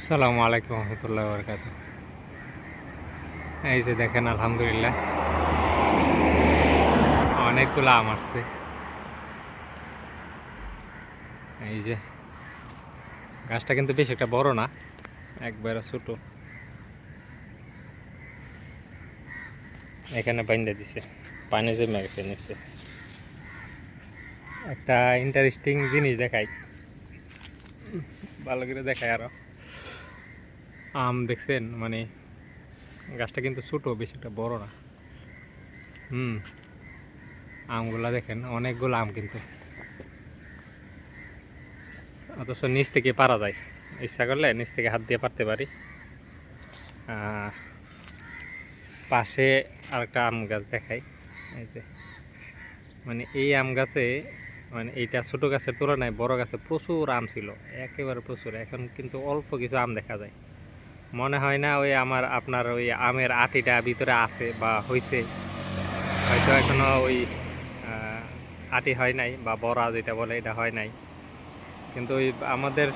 আসসালামু আলাইকুম রহমতুল্লাহ বরকাত। এই যে দেখেন, আলহামদুলিল্লাহ অনেকগুলো আম আসছে। এই যে গাছটা কিন্তু বেশ একটা বড় না, একবারে ছোট। এখানে বাইন্দা দিছে, পানি জমে গেছে নিচে। একটা ইন্টারেস্টিং জিনিস দেখাই, ভালো করে দেখাই আরো। আম দেখছেন, মানে গাছটা কিন্তু ছোট, বেশ একটা বড় না। আমগুলা দেখেন, অনেকগুলো আম কিন্তু, অথচ নিচ থেকে পারা যায়। ইচ্ছা করলে নিচ থেকে হাত দিয়ে পারতে পারি। পাশে আরেকটা আম গাছ দেখাই। এই যে মানে এই আম গাছে, মানে এইটা ছোট গাছের তুলনায় বড় গাছে প্রচুর আম ছিল, একেবারে প্রচুর। এখন কিন্তু অল্প কিছু আম দেখা যায়। মনে হয় না ওই আপনার ওই আমের আটিটা ভিতরে আছে বা হয়েছে, হয়তো এখনো ওই আটি হয় নাই, বা বড়া যেটা বলে এটা হয় নাই। কিন্তু ওই আমাদের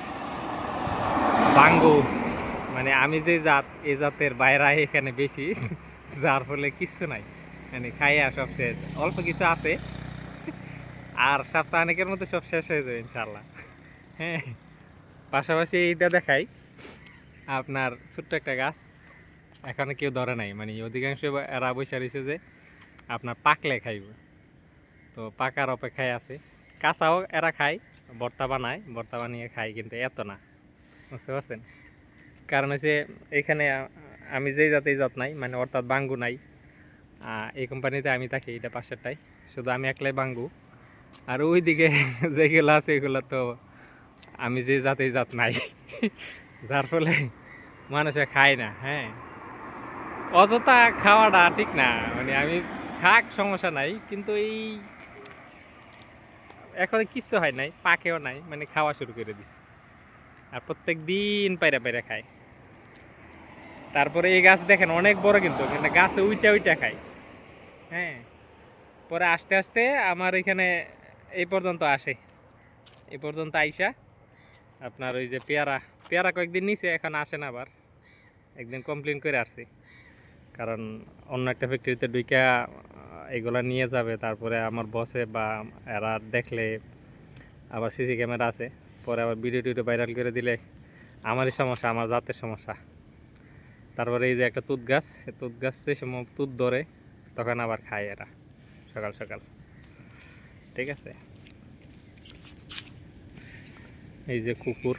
বাঙ্গু, মানে আমি যে জাত, এই জাতের বাইরা এখানে বেশি, যার ফলে কিচ্ছু নাই, মানে খাইয়া সব শেষ। অল্প কিছু আছে, আর সপ্তাহানেকের মধ্যে সব শেষ হয়ে যাবে ইনশাল্লাহ। হ্যাঁ, পাশাপাশি এইটা দেখাই, আপনার ছোট্ট একটা গাছ, এখানে কেউ ধরে নাই, মানে অধিকাংশ এরা বসে রয়েছে যে আপনার পাকলে খাইব। তো পাকার অপেক্ষায় আছে। কাঁচাও এরা খায়, ভর্তা বানায়, ভর্তা বানিয়ে খায়, কিন্তু এত না, বুঝতে পারছেন? কারণ হচ্ছে এখানে আমি যেই জাত এই জাত নাই, মানে অর্থাৎ বাঙ্গু নাই। এই কোম্পানিতে আমি থাকি, এটা পাশেরটাই, শুধু আমি একলাই বাঙ্গু। আর ওইদিকে যেগুলো আছে এগুলো তো আমি যে জাত এই জাত নাই, যার ফলে মানুষে খায় না। হ্যাঁ, অযথা খাওয়াটা ঠিক না, মানে আমি খাক সমস্যা নাই, কিন্তু এই এখন কিচ্ছু হয় নাই, পাকেও নাই, মানে খাওয়া শুরু করে দিছে। আর প্রত্যেক দিন পাইরা পাইরা খায়। তারপরে এই গাছ দেখেন অনেক বড়, কিন্তু গাছে উইটা উইটা খায়। হ্যাঁ, পরে আস্তে আস্তে আমার এখানে এই পর্যন্ত আসে। এই পর্যন্ত আইসা আপনার ওই যে পেয়ারা, পেয়ারা কয়েকদিন নিচে, এখন আসে না। আবার একদিন কমপ্লেন করে আসছে, কারণ অন্য একটা ফ্যাক্টরিতে ঢুইকা এগুলা নিয়ে যাবে। তারপরে আমার বসে বা এরা দেখলে, আবার সিসি ক্যামেরা আছে, পরে আবার ভিডিও টিডিও ভাইরাল করে দিলে আমারই সমস্যা, আমার জাতের সমস্যা। তারপরে এই যে একটা তুত গাছ, তুত গাছ যে সময় তুত ধরে, তখন আবার খায় এরা সকাল সকাল। ঠিক আছে, এই যে কুকুর,